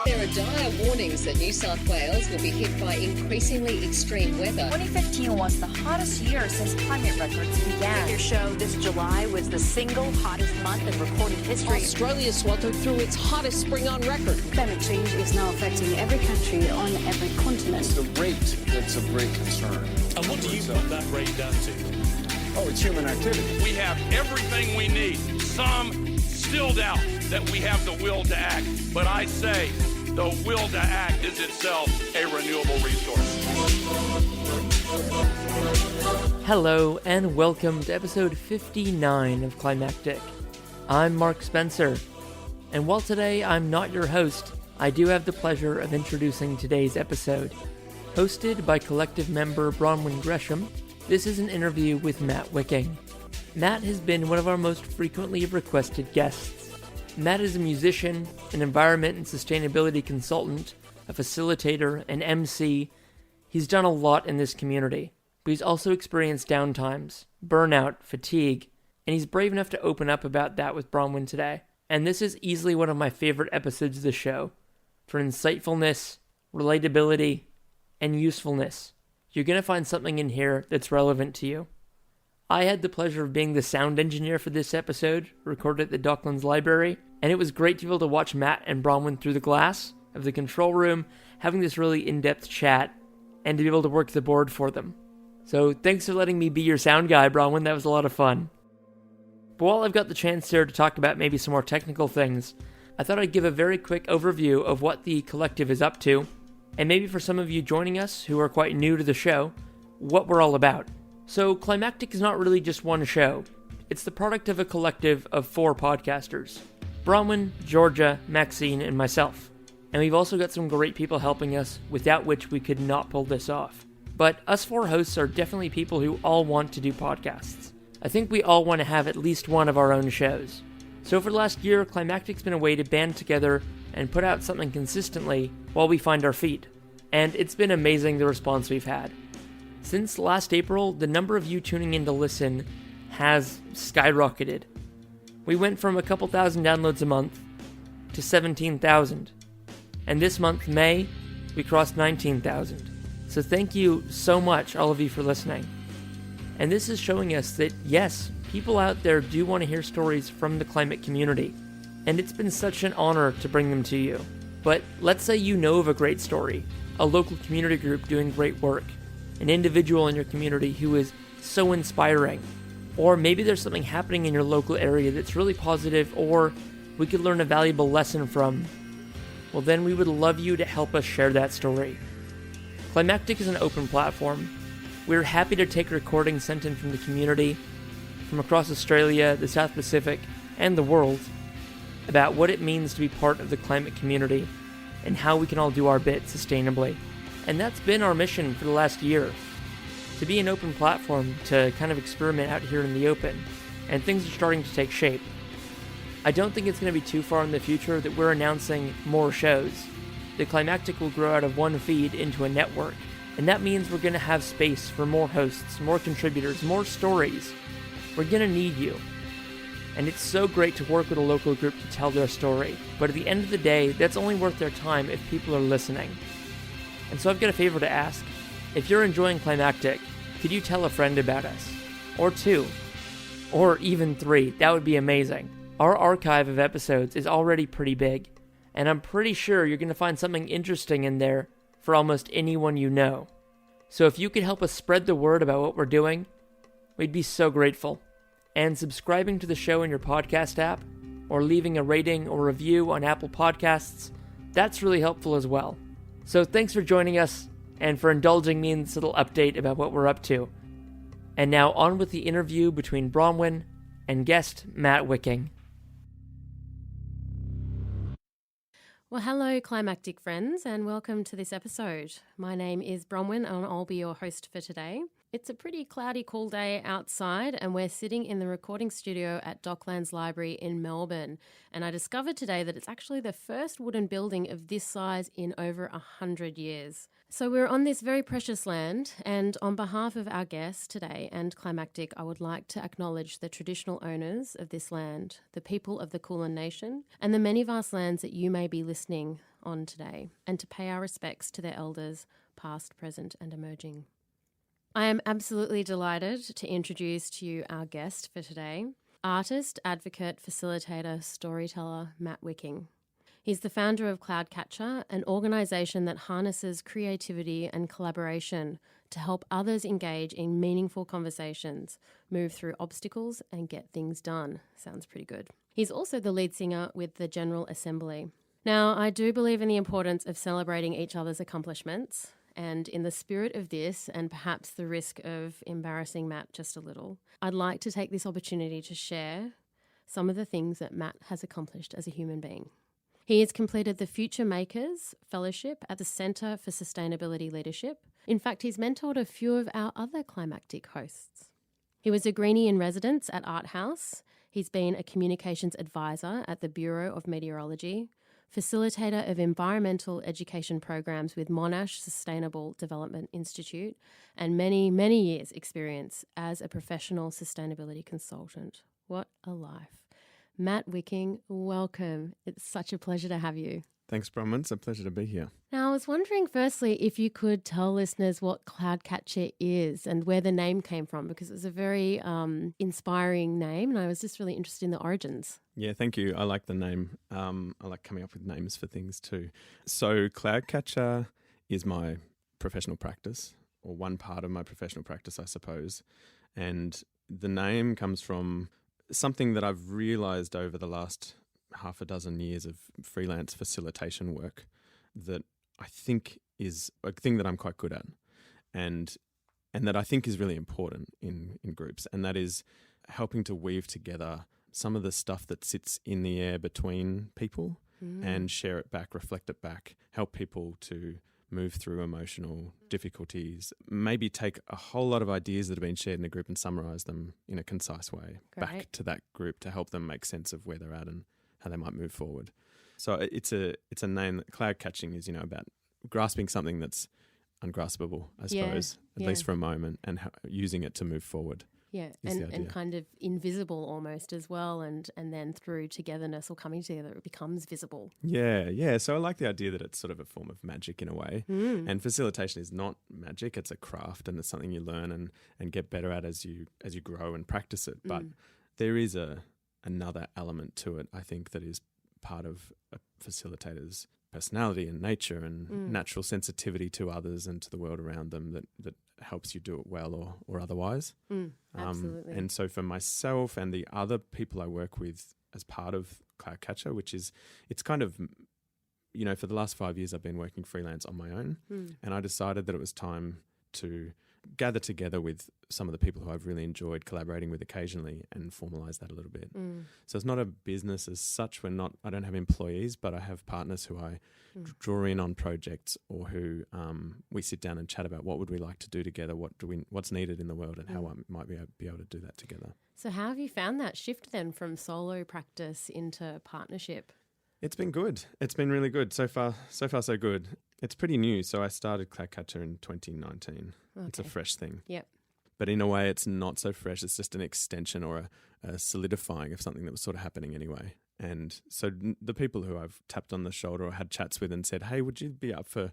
There are dire warnings that New South Wales will be hit by increasingly extreme weather. 2015 was the hottest year since climate records began. Your show this July was the single hottest month in recorded history. Australia sweltered through its hottest spring on record. Climate change is now affecting every country on every continent. It's the rate that's of great concern. And what do you put that rate down to? Oh, it's human activity. We have everything we need. Some still doubt that we have the will to act. But I say the will to act is itself a renewable resource. Hello and welcome to episode 59 of Climactic. I'm Mark Spencer, and while today I'm not your host, I do have the pleasure of introducing today's episode. Hosted by collective member Bronwyn Gresham, this is an interview with Matt Wicking. Matt has been one of our most frequently requested guests. Matt is a musician, an environment and sustainability consultant, a facilitator, an MC. He's done a lot in this community, but he's also experienced downtimes, burnout, fatigue, and he's brave enough to open up about that with Bronwyn today. And this is easily one of my favorite episodes of the show, for insightfulness, relatability, and usefulness. You're going to find something in here that's relevant to you. I had the pleasure of being the sound engineer for this episode, recorded at the Docklands Library, and it was great to be able to watch Matt and Bronwyn through the glass of the control room, having this really in-depth chat, and to be able to work the board for them. So thanks for letting me be your sound guy, Bronwyn, that was a lot of fun. But while I've got the chance here to talk about maybe some more technical things, I thought I'd give a very quick overview of what the collective is up to, and maybe for some of you joining us who are quite new to the show, what we're all about. So Climactic is not really just one show. It's the product of a collective of 4 podcasters. Bronwyn, Georgia, Maxine, and myself. And we've also got some great people helping us, without which we could not pull this off. But us 4 hosts are definitely people who all want to do podcasts. I think we all want to have at least one of our own shows. So for the last year, Climactic's been a way to band together and put out something consistently while we find our feet. And it's been amazing the response we've had. Since last April, the number of you tuning in to listen has skyrocketed. We went from a couple thousand downloads a month to 17,000. And this month, May, we crossed 19,000. So thank you so much, all of you, for listening. And this is showing us that, yes, people out there do want to hear stories from the climate community. And it's been such an honor to bring them to you. But let's say you know of a great story, a local community group doing great work, an individual in your community who is so inspiring, or maybe there's something happening in your local area that's really positive, or we could learn a valuable lesson from, well then we would love you to help us share that story. Climactic is an open platform. We're happy to take recordings sent in from the community, from across Australia, the South Pacific, and the world, about what it means to be part of the climate community, and how we can all do our bit sustainably. And that's been our mission for the last year, to be an open platform to kind of experiment out here in the open, and things are starting to take shape. I don't think it's going to be too far in the future that we're announcing more shows. The Climactic will grow out of one feed into a network, and that means we're going to have space for more hosts, more contributors, more stories. We're going to need you. And it's so great to work with a local group to tell their story, but at the end of the day, that's only worth their time if people are listening. And so I've got a favor to ask. If you're enjoying Climactic, could you tell a friend about us? Or 2? Or even 3? That would be amazing. Our archive of episodes is already pretty big, and I'm pretty sure you're going to find something interesting in there for almost anyone you know. So if you could help us spread the word about what we're doing, we'd be so grateful. And subscribing to the show in your podcast app, or leaving a rating or review on Apple Podcasts, that's really helpful as well. So thanks for joining us, and for indulging me in this little update about what we're up to. And now on with the interview between Bronwyn and guest Matt Wicking. Well, hello, Climactic friends, and welcome to this episode. My name is Bronwyn, and I'll be your host for today. It's a pretty cloudy, cool day outside, and we're sitting in the recording studio at Docklands Library in Melbourne. And I discovered today that it's actually the first wooden building of this size in over 100 years. So we're on this very precious land, and on behalf of our guests today and Climactic, I would like to acknowledge the traditional owners of this land, the people of the Kulin Nation, and the many vast lands that you may be listening on today and to pay our respects to their elders, past, present, and emerging. I am absolutely delighted to introduce to you our guest for today, artist, advocate, facilitator, storyteller, Matt Wicking. He's the founder of Cloudcatcher, an organisation that harnesses creativity and collaboration to help others engage in meaningful conversations, move through obstacles and get things done. Sounds pretty good. He's also the lead singer with the General Assembly. Now, I do believe in the importance of celebrating each other's accomplishments, and in the spirit of this, and perhaps the risk of embarrassing Matt just a little, I'd like to take this opportunity to share some of the things that Matt has accomplished as a human being. He has completed the Future Makers Fellowship at the Centre for Sustainability Leadership. In fact, he's mentored a few of our other Climactic hosts. He was a greenie in residence at Art House. He's been a communications advisor at the Bureau of Meteorology, facilitator of environmental education programs with Monash Sustainable Development Institute, and many, many years' experience as a professional sustainability consultant. What a life. Matt Wicking, welcome. It's such a pleasure to have you. Thanks, Bronwyn. It's a pleasure to be here. Now, I was wondering, firstly, if you could tell listeners what Cloudcatcher is and where the name came from, because it was a very inspiring name, and I was just really interested in the origins. Yeah, thank you. I like the name. I like coming up with names for things too. So Cloudcatcher is my professional practice, or one part of my professional practice, I suppose. And the name comes from something that I've realised over the last half a dozen years of freelance facilitation work that I think is a thing that I'm quite good at and that I think is really important in groups, and that is helping to weave together some of the stuff that sits in the air between people and share it back, reflect it back, help people to move through emotional difficulties, maybe take a whole lot of ideas that have been shared in a group and summarise them in a concise way back to that group to help them make sense of where they're at and how they might move forward. So it's a name that cloud catching is, about grasping something that's ungraspable, I suppose, at least for a moment, and using it to move forward. Yeah, and kind of invisible almost as well, and then through togetherness or coming together, it becomes visible. Yeah. So I like the idea that it's sort of a form of magic in a way. And facilitation is not magic; it's a craft, and it's something you learn and get better at as you grow and practice it. But there is another element to it, I think, that is part of a facilitator's personality and nature and natural sensitivity to others and to the world around them that helps you do it well or otherwise. Absolutely. And so for myself and the other people I work with as part of Cloudcatcher, it's kind of, for the last 5 years I've been working freelance on my own, and I decided that it was time to gather together with some of the people who I've really enjoyed collaborating with occasionally and formalise that a little bit. So it's not a business as such. I don't have employees, but I have partners who I draw in on projects, or who we sit down and chat about what would we like to do together, what's needed in the world, and how I might be able to do that together. So how have you found that shift then from solo practice into partnership? It's been good. It's been really good. So far so good. It's pretty new. So I started Cloudcatcher in 2019. Okay. It's a fresh thing. Yep. But in a way, it's not so fresh. It's just an extension or a solidifying of something that was sort of happening anyway. And so the people who I've tapped on the shoulder or had chats with and said, hey, would you be up for,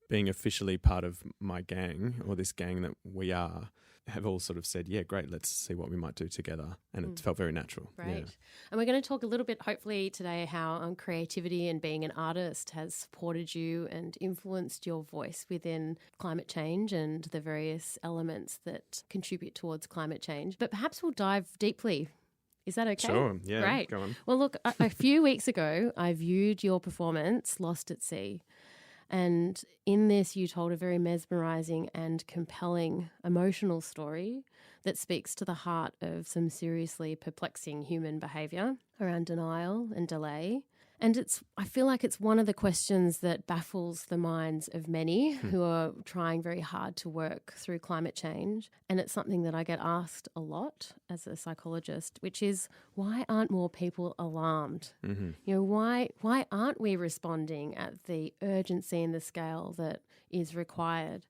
being officially part of my gang, or this gang that we are, have all sort of said, yeah, great, let's see what we might do together. And it felt very natural. Great. Yeah. And we're going to talk a little bit, hopefully, today how creativity and being an artist has supported you and influenced your voice within climate change and the various elements that contribute towards climate change. But perhaps we'll dive deeply. Is that okay? Sure, yeah. Great. Go on. Well, look, a few weeks ago, I viewed your performance, Lost at Sea. And in this, you told a very mesmerising and compelling emotional story that speaks to the heart of some seriously perplexing human behaviour around denial and delay. And I feel like it's one of the questions that baffles the minds of many who are trying very hard to work through climate change. And it's something that I get asked a lot as a psychologist, which is, why aren't more people alarmed? Why aren't we responding at the urgency and the scale that is required?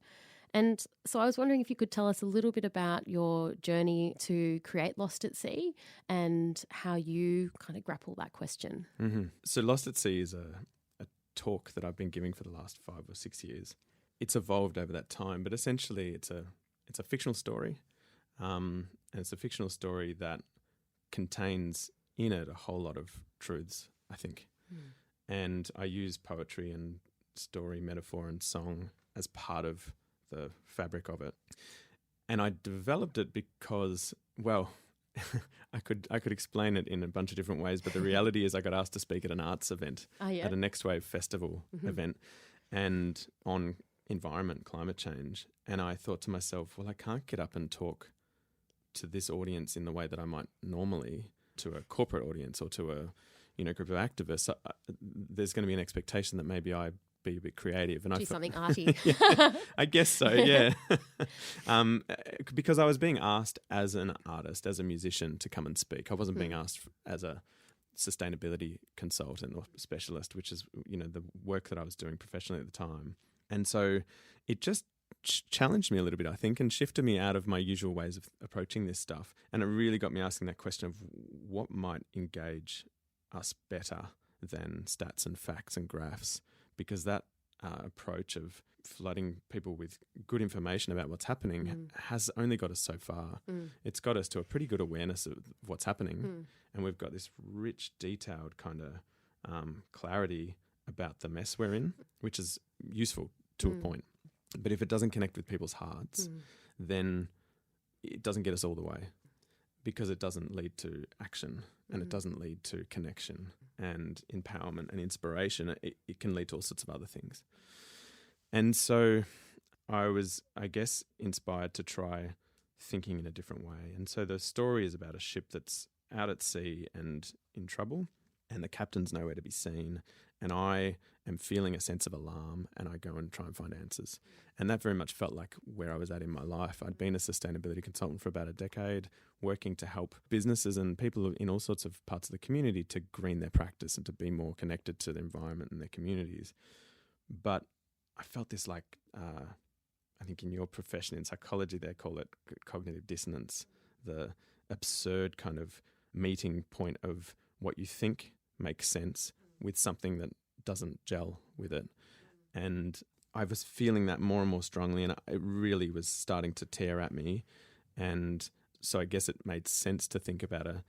And so I was wondering if you could tell us a little bit about your journey to create Lost at Sea and how you kind of grapple that question. So Lost at Sea is a talk that I've been giving for the last 5 or 6 years. It's evolved over that time, but essentially it's a fictional story, and it's a fictional story that contains in it a whole lot of truths, I think. And I use poetry and story, metaphor and song as part of the fabric of it. And I developed it because, well, I could explain it in a bunch of different ways, but the reality is I got asked to speak at an arts event, at a Next Wave Festival event, and on environment, climate change. And I thought to myself, well, I can't get up and talk to this audience in the way that I might normally to a corporate audience or to a group of activists. There's going to be an expectation that maybe I be a bit creative and do something arty. I guess so, yeah. Because I was being asked as an artist, as a musician, to come and speak. I wasn't being asked as a sustainability consultant or specialist, which is the work that I was doing professionally at the time. And so it just challenged me a little bit, I think, and shifted me out of my usual ways of approaching this stuff. And it really got me asking that question of what might engage us better than stats and facts and graphs, because that approach of flooding people with good information about what's happening has only got us so far. It's got us to a pretty good awareness of what's happening, and we've got this rich, detailed kind of clarity about the mess we're in, which is useful to a point. But if it doesn't connect with people's hearts, then it doesn't get us all the way, because it doesn't lead to action and it doesn't lead to connection and empowerment and inspiration. It can lead to all sorts of other things. And so I was, I guess, inspired to try thinking in a different way. And so the story is about a ship that's out at sea and in trouble, and the captain's nowhere to be seen. And I am feeling a sense of alarm, and I go and try and find answers. And that very much felt like where I was at in my life. I'd been a sustainability consultant for about a decade, working to help businesses and people in all sorts of parts of the community to green their practice and to be more connected to the environment and their communities. But I felt this I think in your profession in psychology, they call it cognitive dissonance, the absurd kind of meeting point of what you think makes sense with something that doesn't gel with it. And I was feeling that more and more strongly, and it really was starting to tear at me. And so I guess it made sense to think about a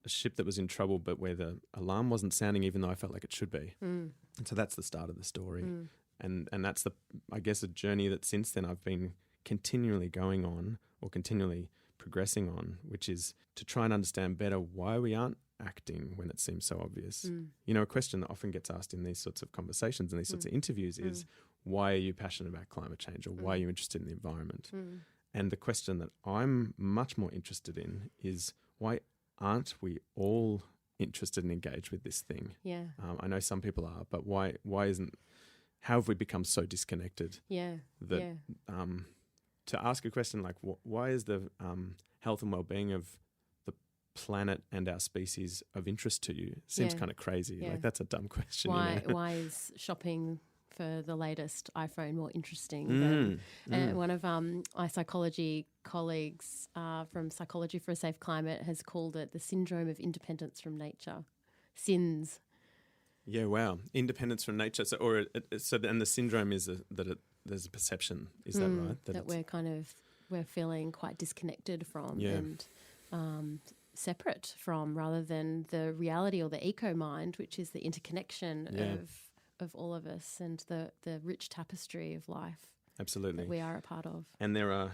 ship that was in trouble, but where the alarm wasn't sounding, even though I felt like it should be. And so that's the start of the story. And that's I guess, a journey that since then I've been continually going on, or continually progressing on, which is to try and understand better why we aren't acting when it seems so obvious. A question that often gets asked in these sorts of conversations and these sorts of interviews is, why are you passionate about climate change, or why are you interested in the environment? And the question that I'm much more interested in is, why aren't we all interested and engaged with this thing? Yeah. I know some people are, but why isn't? How have we become so disconnected? That to ask a question like, why is the health and well-being of the planet and our species of interest to you? Seems kind of crazy. Like, that's a dumb question. Why is shopping for the latest iPhone more interesting than one of my psychology colleagues from Psychology for a Safe Climate has called it the syndrome of independence from nature. SINS. Yeah, wow. Independence from nature. And the syndrome is there's a perception. Is that right? That we're feeling quite disconnected from and separate from, rather than the reality or the eco mind, which is the interconnection of all of us and the rich tapestry of life. Absolutely. That we are a part of. And there are,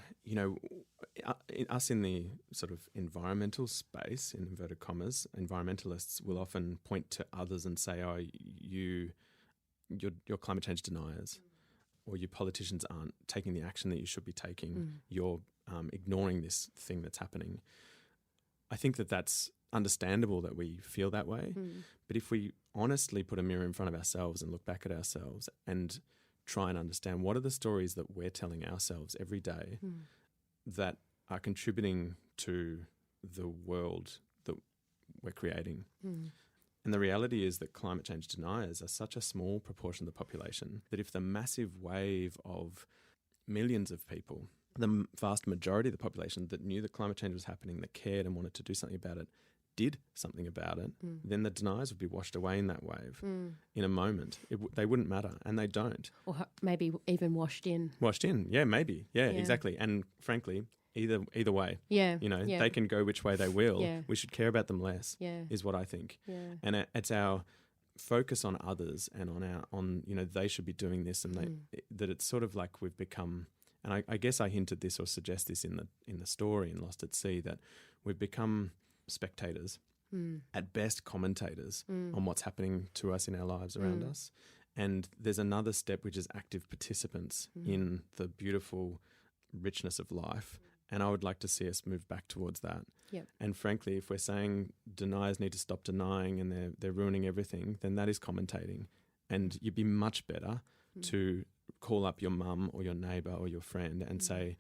us in the sort of environmental space, in inverted commas, environmentalists will often point to others and say, oh, you're climate change deniers, or you politicians aren't taking the action that you should be taking. You're ignoring this thing that's happening. I think that that's understandable that we feel that way. But if we honestly put a mirror in front of ourselves and look back at ourselves and try and understand what are the stories that we're telling ourselves every day that are contributing to the world that we're creating. And the reality is that climate change deniers are such a small proportion of the population that if the massive wave of millions of people, the vast majority of the population that knew that climate change was happening, that cared and wanted to do something about it, did something about it, then the deniers would be washed away in that wave in a moment. They wouldn't matter, and they don't. Or maybe even washed in. Washed in, yeah, maybe. Yeah, exactly. And frankly, either way. Yeah. They can go which way they will. Yeah. We should care about them less, is what I think. Yeah. And it's our focus on others and on they should be doing this, and that it's sort of like we've become, and I guess I hinted this or suggest this in the story in Lost at Sea, that we've become spectators, at best commentators on what's happening to us in our lives around us. And there's another step, which is active participants in the beautiful richness of life. And I would like to see us move back towards that. Yep. And frankly, if we're saying deniers need to stop denying and they're ruining everything, then that is commentating. And you'd be much better to call up your mum or your neighbour or your friend and say,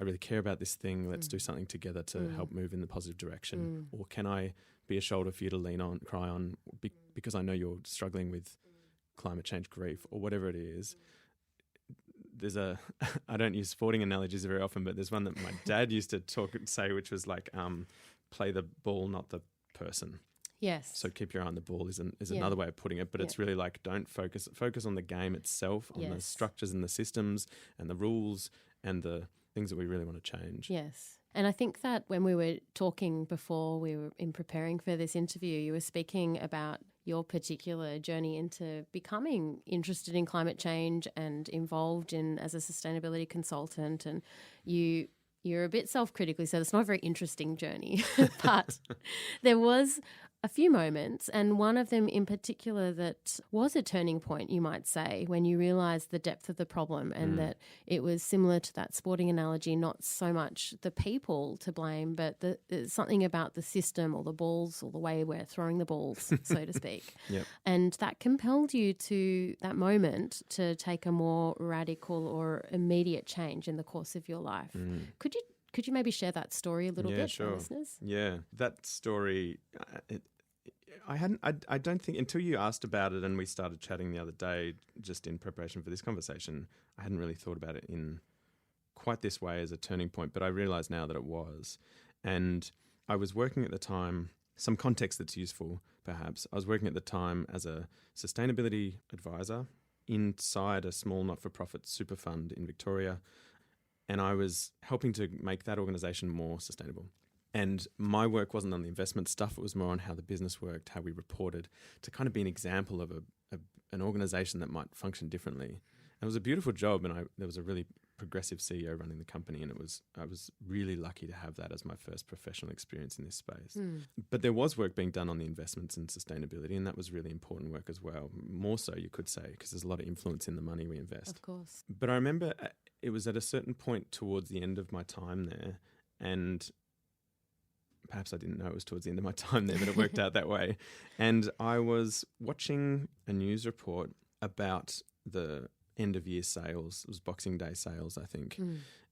I really care about this thing. Let's do something together to help move in the positive direction. Or can I be a shoulder for you to lean on, cry on, because I know you're struggling with climate change grief or whatever it is. There's I don't use sporting analogies very often, but there's one that my dad used to say, which was like, play the ball, not the person. Yes. So keep your eye on the ball is another way of putting it, but it's really like don't focus on the game itself, on the structures and the systems and the rules and the things that we really want to change. Yes. And I think that when we were talking before we were in preparing for this interview, you were speaking about your particular journey into becoming interested in climate change and involved in as a sustainability consultant, and you're a bit self-critically, so it's not a very interesting journey. But there was a few moments, and one of them in particular that was a turning point, you might say, when you realised the depth of the problem and that it was similar to that sporting analogy, not so much the people to blame, but something about the system or the balls or the way we're throwing the balls, so to speak. Yep. And that compelled you to, that moment, to take a more radical or immediate change in the course of your life. Could you maybe share that story a little bit for listeners? Yeah, that story, I don't think, until you asked about it and we started chatting the other day just in preparation for this conversation, I hadn't really thought about it in quite this way as a turning point, but I realise now that it was. And I was working at the time, some context that's useful perhaps, I was working at the time as a sustainability advisor inside a small not-for-profit super fund in Victoria, and I was helping to make that organisation more sustainable. And my work wasn't on the investment stuff, it was more on how the business worked, how we reported, to kind of be an example of an organisation that might function differently. And it was a beautiful job, and there was a really progressive CEO running the company, and I was really lucky to have that as my first professional experience in this space. But there was work being done on the investments and sustainability, and that was really important work as well. More so, you could say, because there's a lot of influence in the money we invest. Of course. But I remember it was at a certain point towards the end of my time there, and perhaps I didn't know it was towards the end of my time there, but it worked out that way. And I was watching a news report about the end of year sales. It was Boxing Day sales, I think.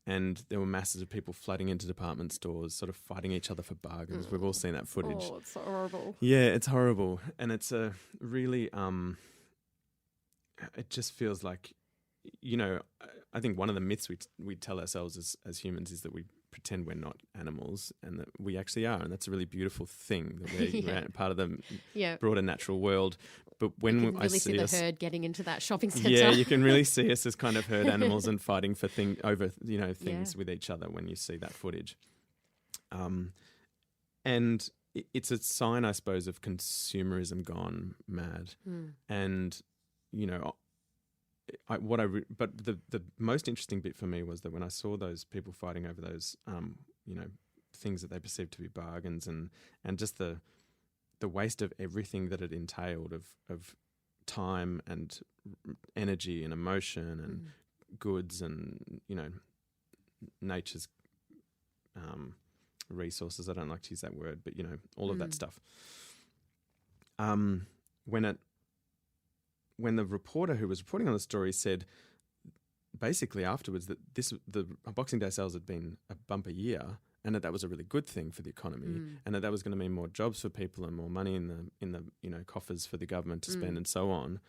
And there were masses of people flooding into department stores, sort of fighting each other for bargains. We've all seen that footage. Oh, it's horrible. Yeah, it's horrible. And it's a really, it just feels like, I think one of the myths we tell ourselves as humans is that we pretend we're not animals, and that we actually are, and that's a really beautiful thing, that we're part of the broader natural world. But when you can really I see the herd getting into that shopping centre. Yeah, you can really see us as kind of herd animals and fighting for things with each other when you see that footage. And it's a sign, I suppose, of consumerism gone mad. And but the most interesting bit for me was that when I saw those people fighting over those, things that they perceived to be bargains, and just the waste of everything that it entailed of time and energy and emotion and goods and, nature's resources. I don't like to use that word, but, all of that stuff. When the reporter who was reporting on the story said basically afterwards that the Boxing Day sales had been a bumper year, and that was a really good thing for the economy, and that was going to mean more jobs for people and more money in the coffers for the government to spend and so on,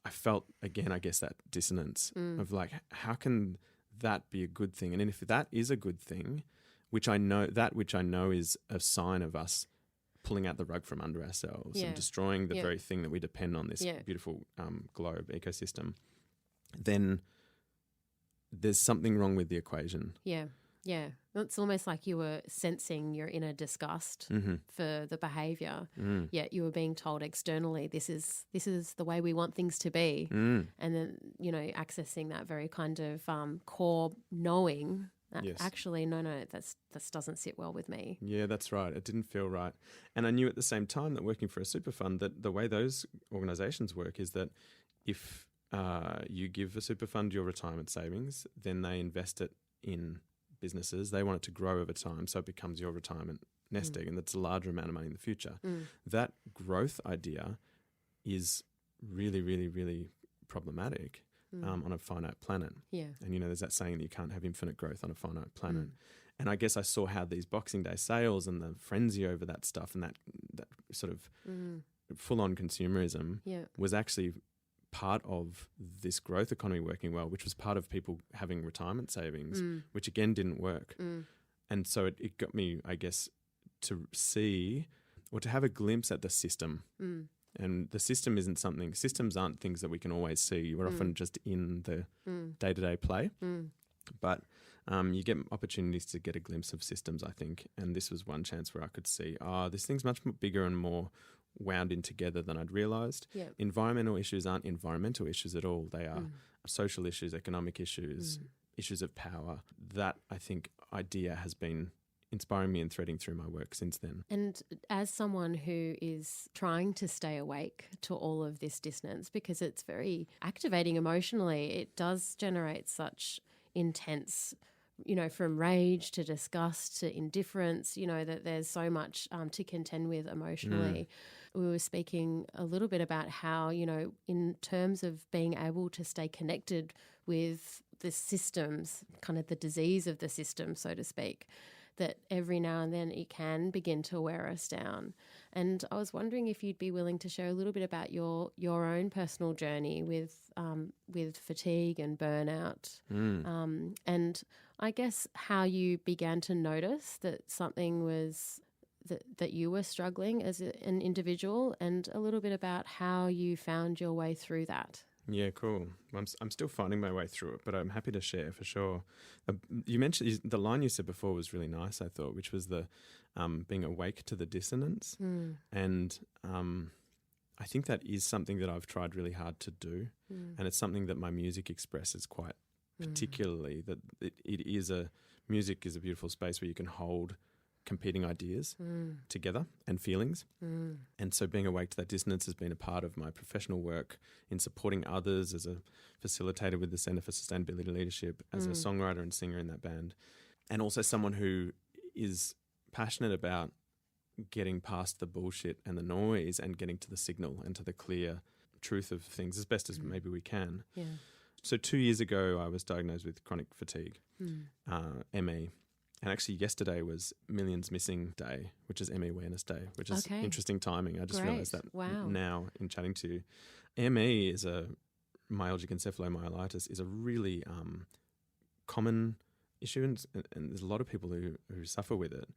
I felt again, I guess, that dissonance of like, how can that be a good thing? And if that is a good thing, which I know is a sign of us pulling out the rug from under ourselves Yeah. and destroying the Yeah. very thing that we depend on, this Yeah. beautiful globe ecosystem, then there's something wrong with the equation. Yeah. Yeah. It's almost like you were sensing your inner disgust for the behaviour, yet you were being told externally, this is the way we want things to be. And then, accessing that very kind of core knowing that Yes. actually, no, this doesn't sit well with me. Yeah, that's right. It didn't feel right. And I knew at the same time that working for a super fund, that the way those organisations work is that if you give a super fund your retirement savings, then they invest it in businesses. They want it to grow over time, so it becomes your retirement nest egg, and that's a larger amount of money in the future. That growth idea is really, really, really problematic on a finite planet. Yeah. And, there's that saying that you can't have infinite growth on a finite planet. And I guess I saw how these Boxing Day sales and the frenzy over that stuff and that sort of full-on consumerism was actually part of this growth economy working well, which was part of people having retirement savings, which again didn't work. And so it got me, I guess, to see or to have a glimpse at the system. And the system isn't something, systems aren't things that we can always see. We're often just in the day-to-day play. But you get opportunities to get a glimpse of systems, I think. And this was one chance where I could see, this thing's much more bigger and more wound in together than I'd realised. Yep. Environmental issues aren't environmental issues at all. They are social issues, economic issues, issues of power. That, I think, idea has been inspiring me and threading through my work since then. And as someone who is trying to stay awake to all of this dissonance, because it's very activating emotionally, it does generate such intense, from rage to disgust to indifference, that there's so much to contend with emotionally. We were speaking a little bit about how, in terms of being able to stay connected with the systems, kind of the disease of the system, so to speak, that every now and then it can begin to wear us down. And I was wondering if you'd be willing to share a little bit about your own personal journey with fatigue and burnout, and I guess how you began to notice that something was that you were struggling as an individual, and a little bit about how you found your way through that. Yeah, cool. I'm still finding my way through it, but I'm happy to share for sure. You mentioned the line you said before was really nice, I thought, which was the being awake to the dissonance. And I think that is something that I've tried really hard to do. And it's something that my music expresses quite particularly, that music is a beautiful space where you can hold competing ideas together and feelings. And so being awake to that dissonance has been a part of my professional work in supporting others as a facilitator with the Centre for Sustainability Leadership, as a songwriter and singer in that band, and also someone who is passionate about getting past the bullshit and the noise and getting to the signal and to the clear truth of things as best as maybe we can. Yeah. So 2 years ago, I was diagnosed with chronic fatigue, ME. And actually yesterday was Millions Missing Day, which is ME Awareness Day, which is interesting timing. I just realised that now in chatting to you. ME is myalgic encephalomyelitis is a really common issue, and there's a lot of people who suffer with it.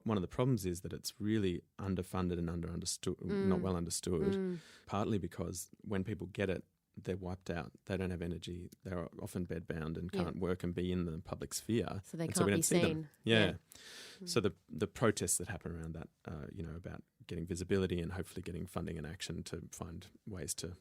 One of the problems is that it's really underfunded and not well understood, partly because when people get it, they're wiped out. They don't have energy. They're often bedbound and can't work and be in the public sphere. So they can't be seen. Yeah. So the protests that happen around that, about getting visibility and hopefully getting funding and action to find ways to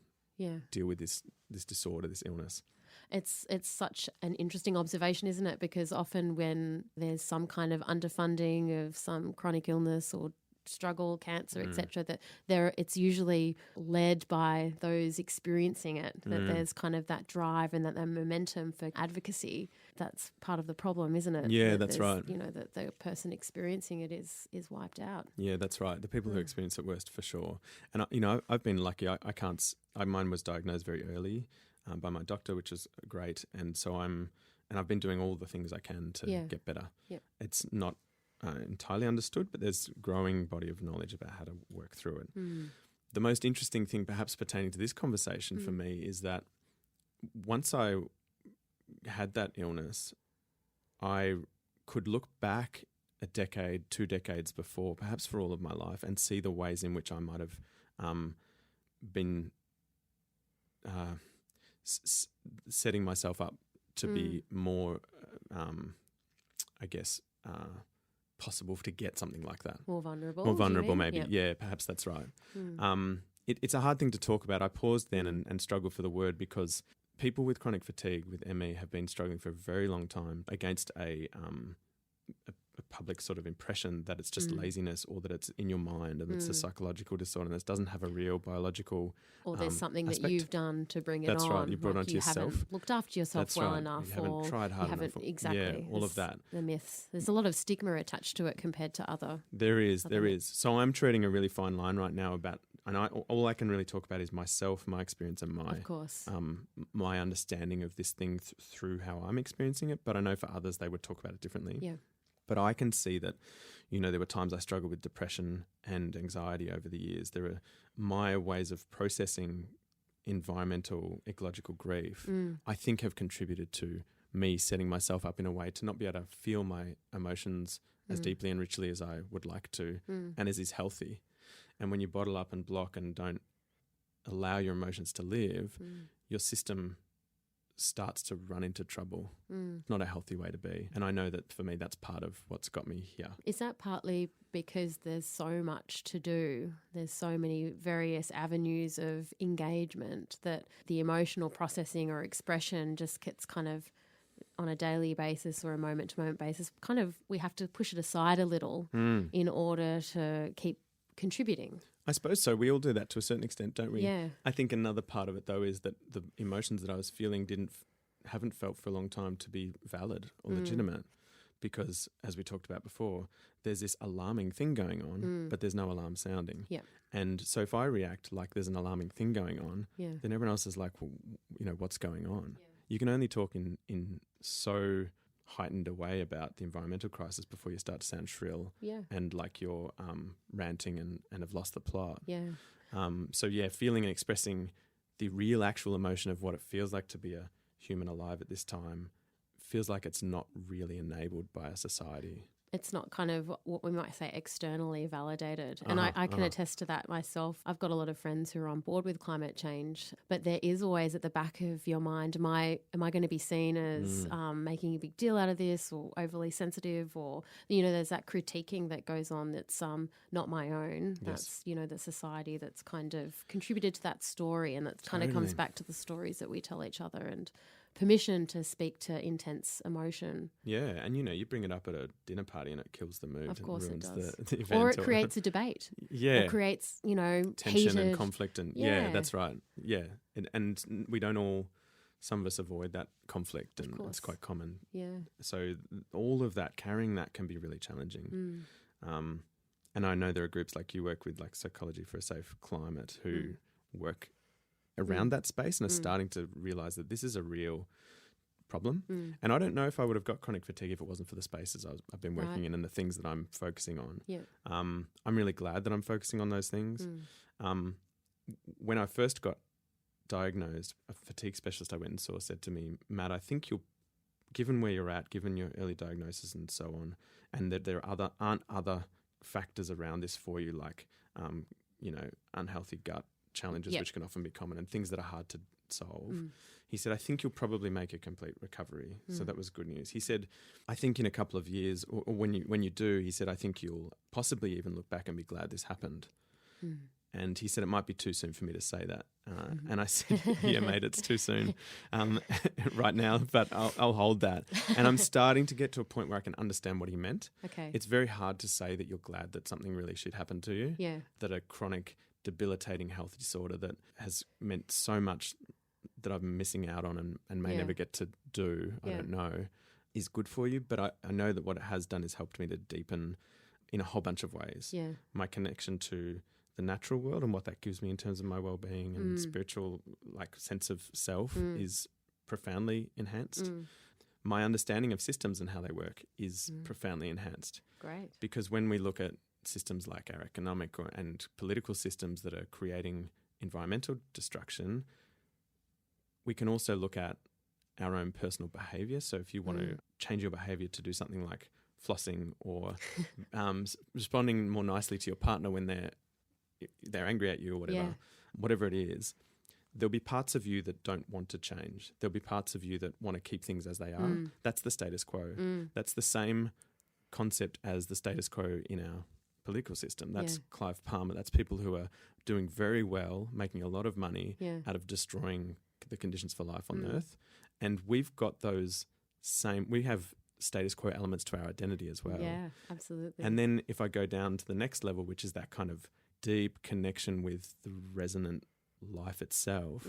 deal with this disorder, this illness. It's such an interesting observation, isn't it? Because often when there's some kind of underfunding of some chronic illness or struggle, cancer, etc., that it's usually led by those experiencing it, that there's kind of that drive and that momentum for advocacy. That's part of the problem, isn't it? Yeah, that's right. That the person experiencing it is wiped out. Yeah, that's right. The people who experience it worst for sure. And I've been lucky. Mine was diagnosed very early by my doctor, which is great. And so I've been doing all the things I can to get better. Yeah. It's not entirely understood, but there's a growing body of knowledge about how to work through it. The most interesting thing perhaps pertaining to this conversation for me is that once I had that illness, I could look back a decade, 2 decades before, perhaps for all of my life, and see the ways in which I might have been setting myself up to be more, possible to get something like that. More vulnerable. More vulnerable, maybe. Yep. Yeah, perhaps that's right. It's a hard thing to talk about. I paused then and struggled for the word because people with chronic fatigue, with ME, have been struggling for a very long time against a public sort of impression that it's just laziness or that it's in your mind and it's a psychological disorder and it doesn't have a real biological or there's something aspect. That you've done to bring it That's on. right. You brought it onto yourself. You haven't looked after yourself That's well right. enough. You haven't tried hard enough. Exactly. Yeah, all of that. The myths. There's a lot of stigma attached to it compared to other. There is. So I'm treading a really fine line right now about, and all I can really talk about is myself, my experience, and my understanding of this thing through how I'm experiencing it. But I know for others, they would talk about it differently. Yeah. But I can see that, there were times I struggled with depression and anxiety over the years. There are my ways of processing environmental, ecological grief, I think have contributed to me setting myself up in a way to not be able to feel my emotions as deeply and richly as I would like to and as is healthy. And when you bottle up and block and don't allow your emotions to live, your system starts to run into trouble. Not a healthy way to be. And I know that for me, that's part of what's got me here. Is that partly because there's so much to do? There's so many various avenues of engagement that the emotional processing or expression just gets kind of on a daily basis or a moment-to-moment basis, kind of we have to push it aside a little in order to keep contributing. I suppose so. We all do that to a certain extent, don't we? Yeah. I think another part of it, though, is that the emotions that I was feeling haven't felt for a long time to be valid or legitimate because, as we talked about before, there's this alarming thing going on, but there's no alarm sounding. Yeah. And so if I react like there's an alarming thing going on, then everyone else is like, well, what's going on? Yeah. You can only talk in so heightened a way about the environmental crisis before you start to sound shrill and like you're ranting and have lost the plot. Feeling and expressing the real actual emotion of what it feels like to be a human alive at this time feels like it's not really enabled by a society. It's not kind of what we might say externally validated. And I can attest to that myself. I've got a lot of friends who are on board with climate change, but there is always at the back of your mind, am I going to be seen as making a big deal out of this or overly sensitive or, there's that critiquing that goes on that's not my own. That's, the society that's kind of contributed to that story and that kind of comes back to the stories that we tell each other and permission to speak to intense emotion. Yeah, and you bring it up at a dinner party and it kills the mood. Of course it ruins it does. The event. Or it creates a debate. Yeah. Or creates, tension heated and conflict and that's right. Yeah. And we don't all, some of us avoid that conflict and it's quite common. Yeah. So all of that, carrying that can be really challenging. And I know there are groups like you work with, like Psychology for a Safe Climate, who work around that space and are starting to realise that this is a real problem. And I don't know if I would have got chronic fatigue if it wasn't for the spaces I've been working in and the things that I'm focusing on. Yeah. I'm really glad that I'm focusing on those things. When I first got diagnosed, a fatigue specialist I went and saw said to me, Matt, I think given where you're at, given your early diagnosis and so on, and that there aren't other factors around this for you, like, unhealthy gut challenges, which can often be common and things that are hard to solve. He said, I think you'll probably make a complete recovery. So that was good news. He said, I think in a couple of years, or when you do, he said, I think you'll possibly even look back and be glad this happened. And he said, it might be too soon for me to say that. And I said, yeah, mate, it's too soon right now, but I'll hold that. And I'm starting to get to a point where I can understand what he meant. Okay. It's very hard to say that you're glad that something really should happen to you. Yeah. That a chronic debilitating health disorder that has meant so much that I'm missing out on and may never get to do, I don't know, is good for you. But I know that what it has done is helped me to deepen in a whole bunch of ways. My connection to the natural world and what that gives me in terms of my well-being and spiritual sense of self is profoundly enhanced. My understanding of systems and how they work is profoundly enhanced. Great. Because when we look at systems like our economic and political systems that are creating environmental destruction, we can also look at our own personal behaviour. So if you want to change your behaviour to do something like flossing or responding more nicely to your partner when they're angry at you or whatever it is, there'll be parts of you that don't want to change. There'll be parts of you that want to keep things as they are. That's the status quo. That's the same concept as the status quo in our political system. That's Clive Palmer. That's people who are doing very well, making a lot of money out of destroying the conditions for life on Earth. And we've got we have status quo elements to our identity as well. Yeah, absolutely. And then if I go down to the next level, which is that kind of deep connection with the resonant life itself,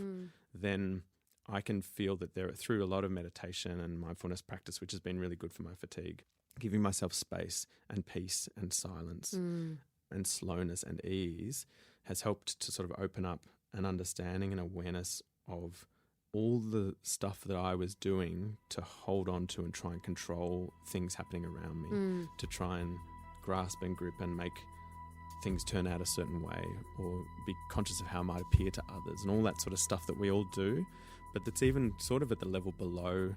then I can feel that through a lot of meditation and mindfulness practice, which has been really good for my fatigue, giving myself space and peace and silence and slowness and ease has helped to sort of open up an understanding and awareness of all the stuff that I was doing to hold on to and try and control things happening around me, to try and grasp and grip and make things turn out a certain way, or be conscious of how it might appear to others and all that sort of stuff that we all do, but that's even sort of at the level below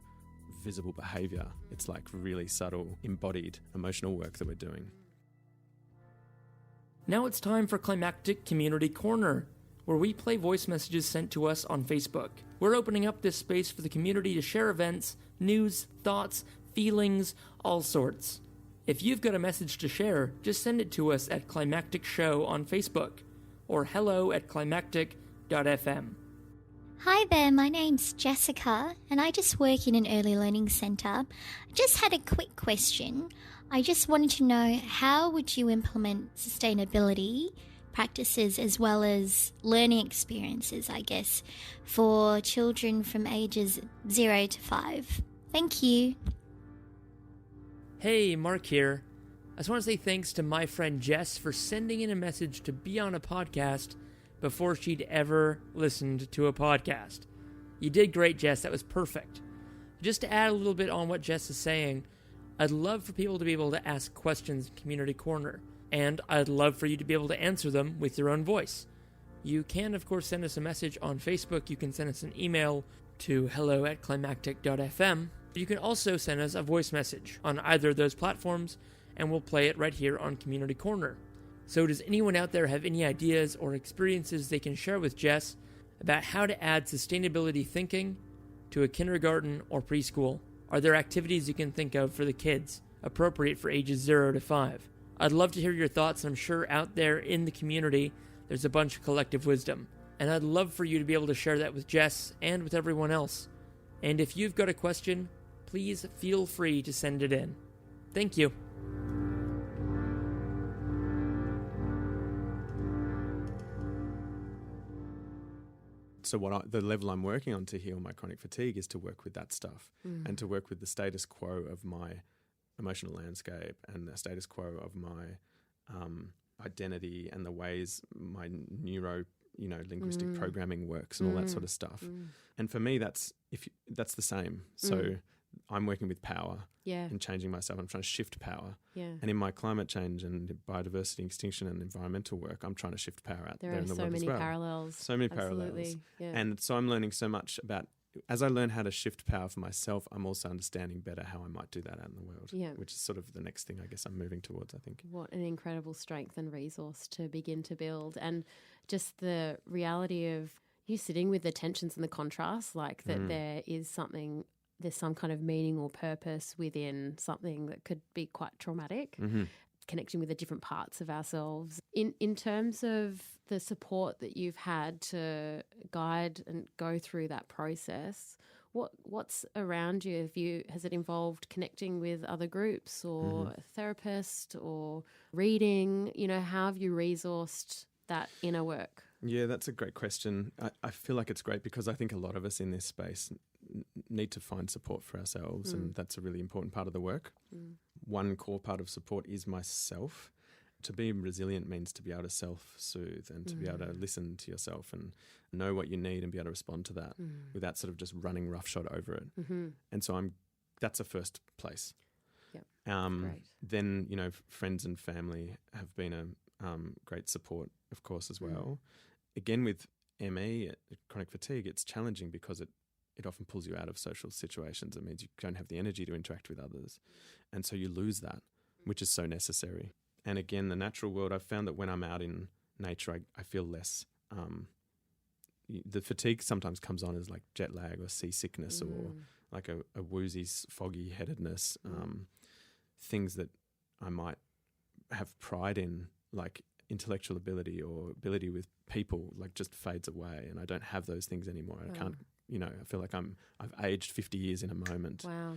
visible behaviour. It's like really subtle, embodied emotional work that we're doing. Now it's time for Climactic Community Corner, where we play voice messages sent to us on Facebook. We're opening up this space for the community to share events, news, thoughts, feelings, all sorts. If you've got a message to share, just send it to us at Climactic Show on Facebook or hello@climactic.fm. Hi there, my name's Jessica and I just work in an early learning centre. I just had a quick question. I just wanted to know, how would you implement sustainability practices as well as learning experiences, I guess, for children from ages 0 to 5? Thank you. Hey, Mark here. I just want to say thanks to my friend Jess for sending in a message to be on a podcast before she'd ever listened to a podcast. You did great, Jess. That was perfect. Just to add a little bit on what Jess is saying, I'd love for people to be able to ask questions in Community Corner, and I'd love for you to be able to answer them with your own voice. You can, of course, send us a message on Facebook. You can send us an email to hello@climactic.fm. You can also send us a voice message on either of those platforms, and we'll play it right here on Community Corner. So does anyone out there have any ideas or experiences they can share with Jess about how to add sustainability thinking to a kindergarten or preschool? Are there activities you can think of for the kids, appropriate for ages 0 to 5? I'd love to hear your thoughts, and I'm sure out there in the community there's a bunch of collective wisdom. And I'd love for you to be able to share that with Jess and with everyone else. And if you've got a question, please feel free to send it in. Thank you. So the level I'm working on to heal my chronic fatigue is to work with that stuff and to work with the status quo of my emotional landscape and the status quo of my identity and the ways my linguistic programming works and all that sort of stuff. And for me, that's the same. So I'm working with power and changing myself. I'm trying to shift power. Yeah. And in my climate change and biodiversity extinction and environmental work, I'm trying to shift power out there in the world as well. There are so many parallels. So many parallels. Yeah. And so I'm learning so much about, as I learn how to shift power for myself, I'm also understanding better how I might do that out in the world, which is sort of the next thing I guess I'm moving towards, I think. What an incredible strength and resource to begin to build. And just the reality of you sitting with the tensions and the contrasts, like that there's some kind of meaning or purpose within something that could be quite traumatic, connecting with the different parts of ourselves. In terms of the support that you've had to guide and go through that process, what's around you? Has it involved connecting with other groups or a therapist or reading? How have you resourced that inner work? Yeah, that's a great question. I feel like it's great because I think a lot of us in this space need to find support for ourselves, and that's a really important part of the work. One core part of support is myself. To be resilient means to be able to self-soothe and to be able to listen to yourself and know what you need and be able to respond to that without sort of just running roughshod over it. And so that's a first place. Yep. Great. Then, friends and family have been a great support, of course, as well. Again, with ME, chronic fatigue, it's challenging because it it often pulls you out of social situations. It means you don't have the energy to interact with others. And so you lose that, which is so necessary. And again, the natural world, I've found that when I'm out in nature, I feel less. The fatigue sometimes comes on as like jet lag or seasickness or like a woozy, foggy headedness, things that I might have pride in, like intellectual ability or ability with people, like just fades away, and I don't have those things anymore. I can't, I feel like I've aged 50 years in a moment. Wow.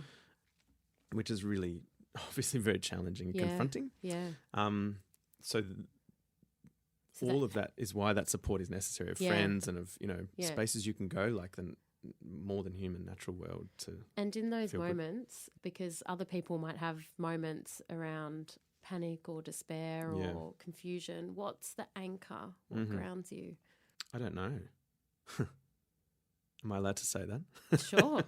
Which is really obviously very challenging and confronting. Yeah. So all of that is why that support is necessary of friends and of, spaces you can go, like the more than human natural world to. And in those moments, because other people might have moments around panic or despair or confusion, what's the anchor? What grounds you? I don't know. Am I allowed to say that? Sure.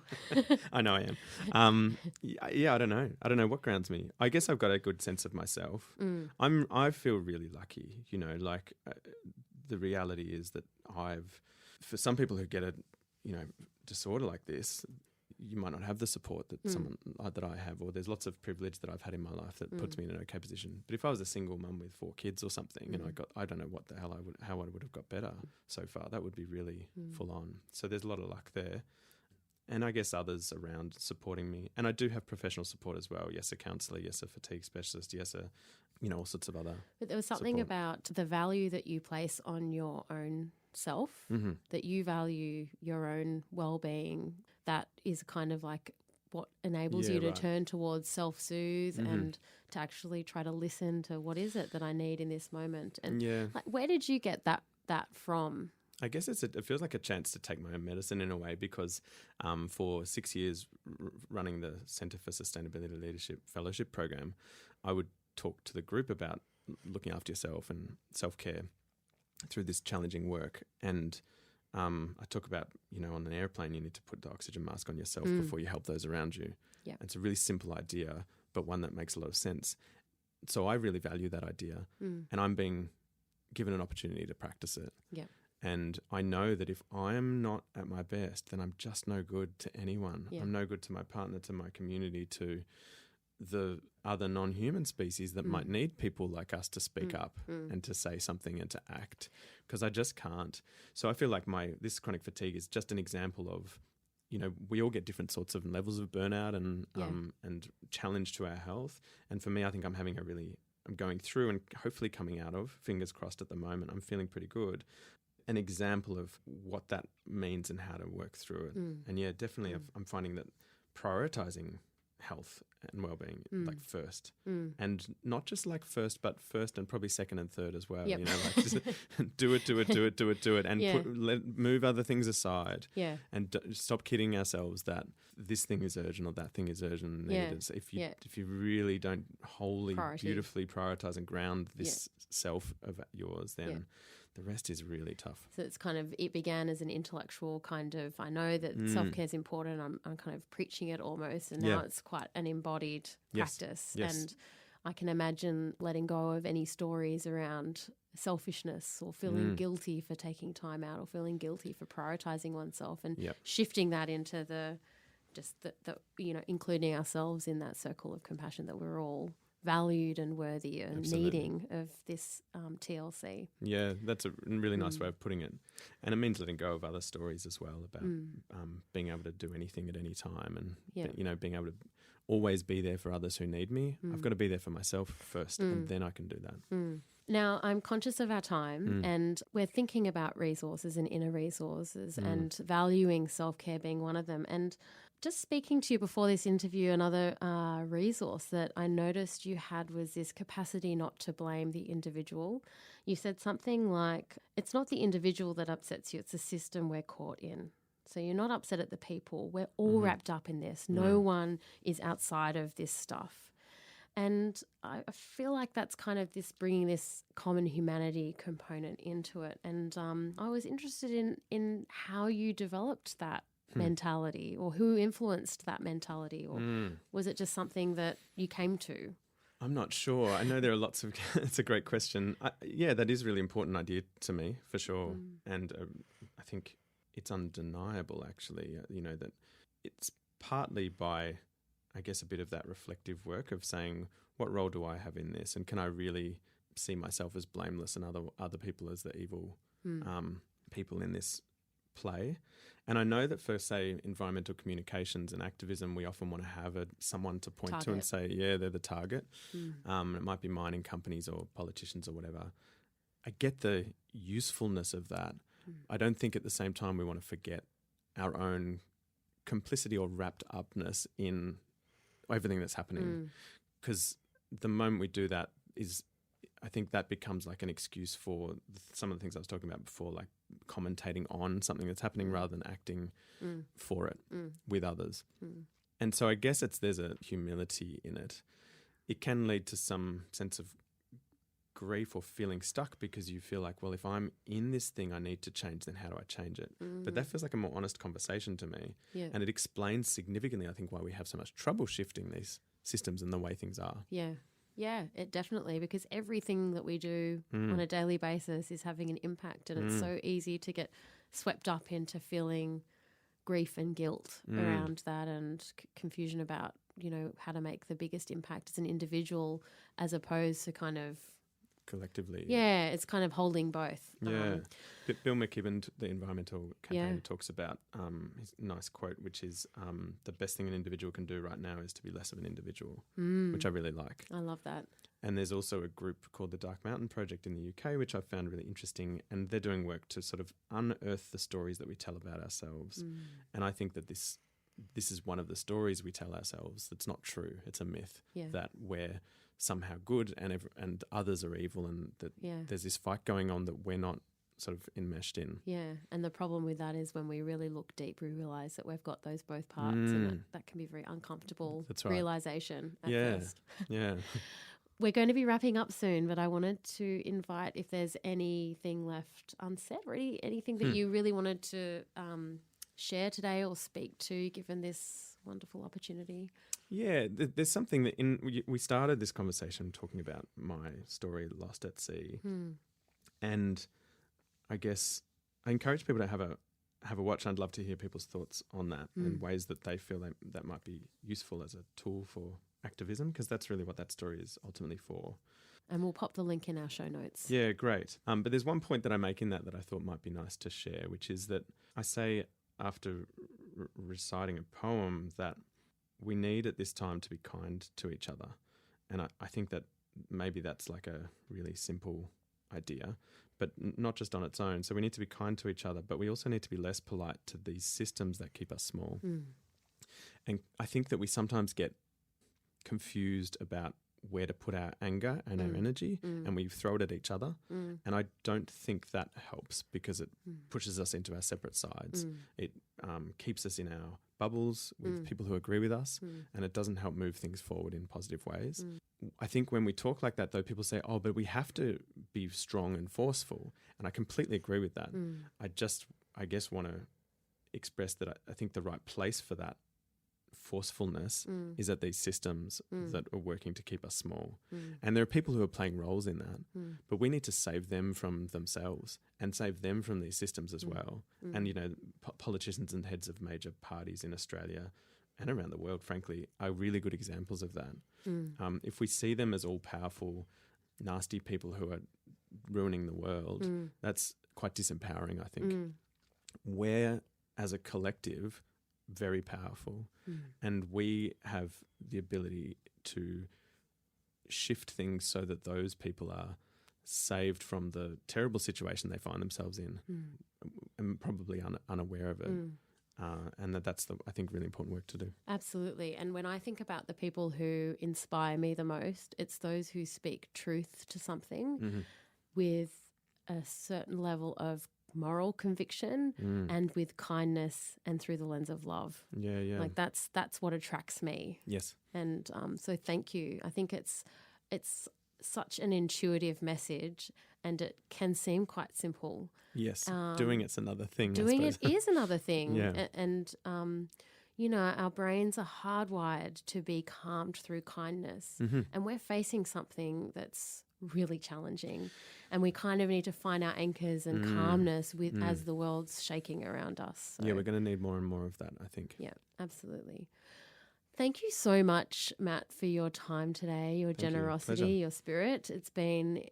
I know I am. I don't know. I don't know what grounds me. I guess I've got a good sense of myself. I feel really lucky, the reality is that for some people who get a, disorder like this, you might not have the support that someone that I have, or there's lots of privilege that I've had in my life that puts me in an okay position. But if I was a single mum with 4 kids or something, and I don't know what the hell how I would have got better so far. That would be really full on. So there's a lot of luck there, and I guess others around supporting me. And I do have professional support as well. Yes, a counsellor. Yes, a fatigue specialist. Yes, all sorts of other. But there was something support about the value that you place on your own self, that you value your own well-being. That is kind of like what enables you to turn towards self-soothe and to actually try to listen to what is it that I need in this moment. And like, where did you get that from? I guess it feels like a chance to take my own medicine in a way, because for 6 years running the Centre for Sustainability Leadership Fellowship program, I would talk to the group about looking after yourself and self-care through this challenging work. And I talk about, on an airplane, you need to put the oxygen mask on yourself before you help those around you. Yeah. It's a really simple idea, but one that makes a lot of sense. So I really value that idea, and I'm being given an opportunity to practice it. Yeah. And I know that if I'm not at my best, then I'm just no good to anyone. Yeah. I'm no good to my partner, to my community, to the other non-human species that might need people like us to speak up and to say something and to act, because I just can't. So I feel like this chronic fatigue is just an example of, we all get different sorts of levels of burnout and challenge to our health. And for me, I think I'm going through and hopefully coming out of, fingers crossed at the moment, I'm feeling pretty good. An example of what that means and how to work through it. And definitely I'm finding that prioritizing health and well-being like first, and not just like first, but first and probably second and third as well. Just do it, and move other things aside. And stop kidding ourselves that this thing is urgent or that thing is urgent and needed. So if you really don't wholly beautifully prioritize and ground this self of yours, then the rest is really tough. So it's kind of, it began as an intellectual kind of, I know that self-care is important, I'm kind of preaching it almost, and now it's quite an embodied practice. Yes. And I can imagine letting go of any stories around selfishness or feeling guilty for taking time out or feeling guilty for prioritizing oneself, and shifting that into the including ourselves in that circle of compassion, that we're all valued and worthy and needing of this TLC. Yeah, that's a really nice way of putting it. And it means letting go of other stories as well about being able to do anything at any time, and being able to always be there for others who need me. I've got to be there for myself first, and then I can do that. Now, I'm conscious of our time, and we're thinking about resources and inner resources and valuing self-care being one of them. And just speaking to you before this interview, another resource that I noticed you had was this capacity not to blame the individual. You said something like, it's not the individual that upsets you, it's the system we're caught in. So you're not upset at the people. We're all wrapped up in this. No one is outside of this stuff. And I feel like that's kind of this bringing this common humanity component into it. And I was interested in how you developed that mentality, or who influenced that mentality, or was it just something that you came to? I'm not sure. I know there are lots of, it's a great question. That is a really important idea to me, for sure. And I think it's undeniable, actually, that it's partly by, I guess, a bit of that reflective work of saying, what role do I have in this? And can I really see myself as blameless and other people as the evil people in this play? And I know that for, say, environmental communications and activism, we often want to have someone to point to and say, yeah, they're the target. It might be mining companies or politicians or whatever. I get the usefulness of that. I don't think at the same time we want to forget our own complicity or wrapped upness in everything that's happening. Because the moment we do that I think that becomes like an excuse for some of the things I was talking about before, like commentating on something that's happening rather than acting for it with others. And so I guess there's a humility in it. It can lead to some sense of grief or feeling stuck because you feel like, well, if I'm in this thing I need to change, then how do I change it? But that feels like a more honest conversation to me. Yeah. And it explains significantly, I think, why we have so much trouble shifting these systems and the way things are. Yeah, it definitely, because everything that we do on a daily basis is having an impact, and it's so easy to get swept up into feeling grief and guilt around that, and confusion about, how to make the biggest impact as an individual as opposed to kind of collectively. Yeah, it's kind of holding both. Yeah. Bill McKibben, the environmental campaign, talks about his nice quote, which is the best thing an individual can do right now is to be less of an individual, which I really like. I love that. And there's also a group called the Dark Mountain Project in the UK, which I found really interesting. And they're doing work to sort of unearth the stories that we tell about ourselves. And I think that this is one of the stories we tell ourselves that's not true. It's a myth that we're somehow good and others are evil, and that there's this fight going on that we're not sort of enmeshed in. Yeah, and the problem with that is when we really look deep, we realise that we've got those both parts, and that can be very uncomfortable realisation at first. Yeah. We're going to be wrapping up soon, but I wanted to invite if there's anything left unsaid, or anything that you really wanted to share today or speak to, given this wonderful opportunity. Yeah, there's something that we started this conversation talking about my story, Lost at Sea, and I guess I encourage people to have a watch. I'd love to hear people's thoughts on that and ways that they feel that might be useful as a tool for activism, because that's really what that story is ultimately for. And we'll pop the link in our show notes. Yeah, great. But there's one point that I make in that I thought might be nice to share, which is that I say after reciting a poem that we need at this time to be kind to each other. And I think that maybe that's like a really simple idea, but not just on its own. So we need to be kind to each other, but we also need to be less polite to these systems that keep us small. And I think that we sometimes get confused about where to put our anger and our energy, and we throw it at each other. And I don't think that helps, because it pushes us into our separate sides. It keeps us in our bubbles with people who agree with us, and it doesn't help move things forward in positive ways. I think when we talk like that, though, people say, oh, but we have to be strong and forceful. And I completely agree with that. I guess want to express that I think the right place for that forcefulness is at these systems that are working to keep us small. And there are people who are playing roles in that, but we need to save them from themselves and save them from these systems as well. And, politicians and heads of major parties in Australia and around the world, frankly, are really good examples of that. If we see them as all-powerful, nasty people who are ruining the world, that's quite disempowering, I think. We're, as a collective, very powerful, and we have the ability to shift things so that those people are saved from the terrible situation they find themselves in, and probably unaware of it. And that's I think, really important work to do. Absolutely. And when I think about the people who inspire me the most, it's those who speak truth to something with a certain level of moral conviction and with kindness and through the lens of love. Yeah. Like that's what attracts me. Yes. And so thank you. I think it's such an intuitive message, and it can seem quite simple. Yes. Doing it's another thing. Doing it is another thing. Yeah. And our brains are hardwired to be calmed through kindness, and we're facing something that's really challenging. And we kind of need to find our anchors and calmness as the world's shaking around us. So. Yeah, we're going to need more and more of that, I think. Yeah, absolutely. Thank you so much, Matt, for your time today, your generosity, your spirit. It's been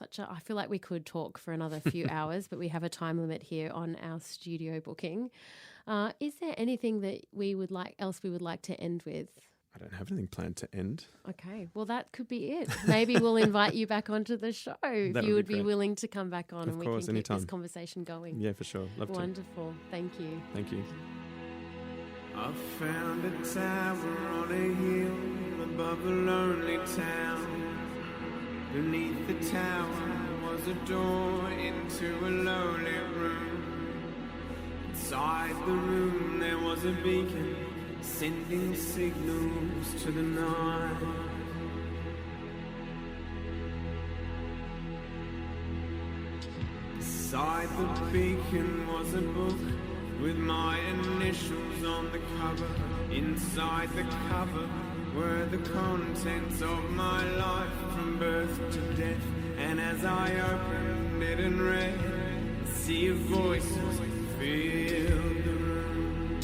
I feel like we could talk for another few hours, but we have a time limit here on our studio booking. Is there anything that we would like to end with? I don't have anything planned to end. Okay, well, that could be it. Maybe we'll invite you back onto the show if you would be willing to come back on, and we can keep this conversation going. Yeah, for sure. Love to. Wonderful. Thank you. Thank you. I found a tower on a hill above a lonely town. Beneath the tower was a door into a lonely room. Inside the room there was a beacon sending signals to the night. Beside the beacon was a book with my initials on the cover. Inside the cover were the contents of my life from birth to death. And as I opened it and read, a sea of voices filled the room.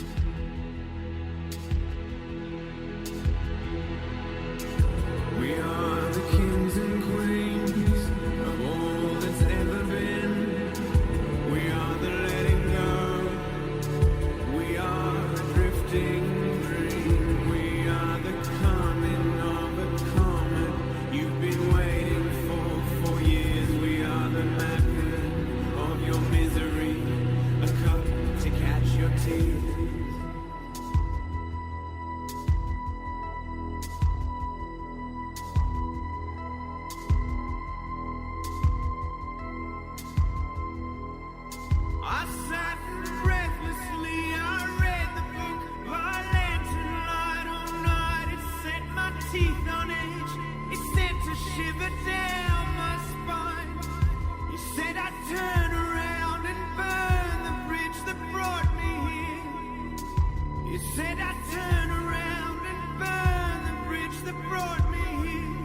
We are the kings and queens of all that's ever been. We are the letting go. We are the drifting dream. We are the coming of a comet you've been waiting for years. We are the mapping of your misery, a cup to catch your tears. I sat breathlessly, I read the book by lantern light all night. It set my teeth on edge, it sent a shiver down my spine. You said I'd turn around and burn the bridge that brought me here. You said I'd turn around and burn the bridge that brought me here.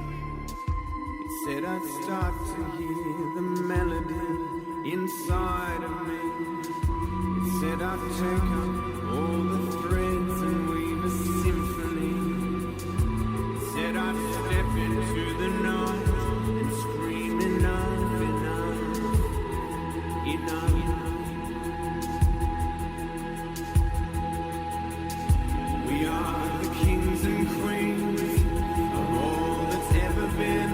You said I'd start to hear the melody inside of me. It said I'd take up all the threads and weave a symphony. It said I'd step into the night and scream enough, enough, enough. We are the kings and queens of all that's ever been.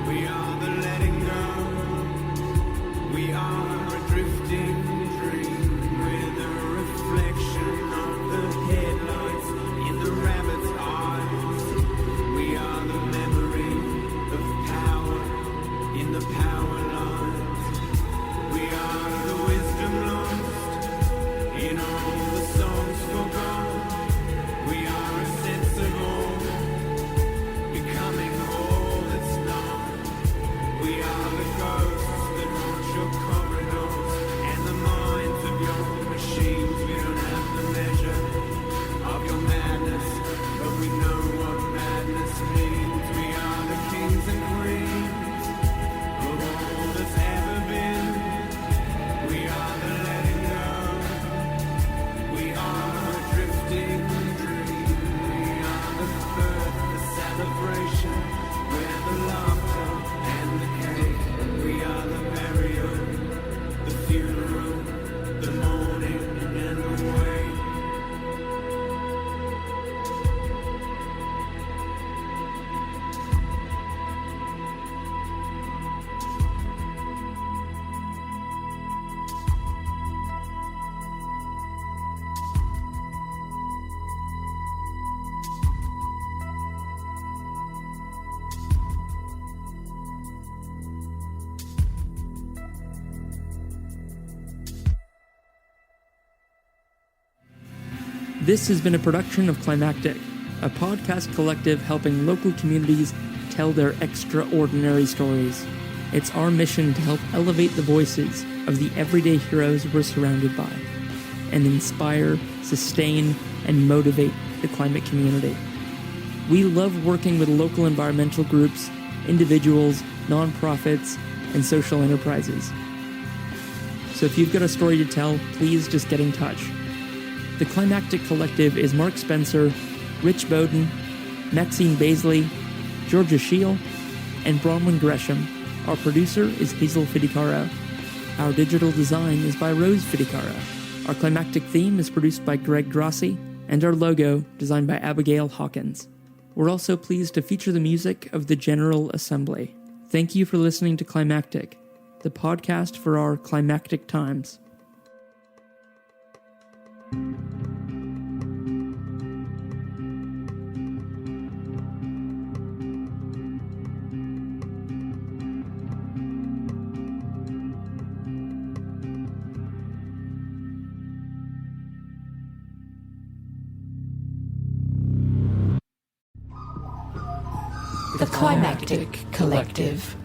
We are the letting go. We are a drifting dream with a reflection of the headlights in the rabbit's eyes. We are the memory of power in the power lines. We are the wisdom lost in all the songs forgone. We are a sense of all, becoming all that's not. We are the ghosts that haunt your corridors and the minds of your machines. We don't have the measure of your madness, but we know what madness means. We are the kings and queens of all that's ever been. We are the letting go. We are a drifting dream. We are the birth, the celebration, where the laughter and the cake. We are the burial, the funeral, the mourning and the wake. This has been a production of Climactic, a podcast collective helping local communities tell their extraordinary stories. It's our mission to help elevate the voices of the everyday heroes we're surrounded by, and inspire, sustain, and motivate the climate community. We love working with local environmental groups individuals, nonprofits, and social enterprises. So if you've got a story to tell, please just get in touch. The Climactic Collective is Mark Spencer, Rich Bowden, Maxine Baisley, Georgia Scheel, and Bronwyn Gresham. Our producer is Hazel Fidikaro. Our digital design is by Rose Fidikaro. Our climactic theme is produced by Greg Grossi, and our logo designed by Abigail Hawkins. We're also pleased to feature the music of the General Assembly. Thank you for listening to Climactic, the podcast for our climactic times. The Climactic Collective.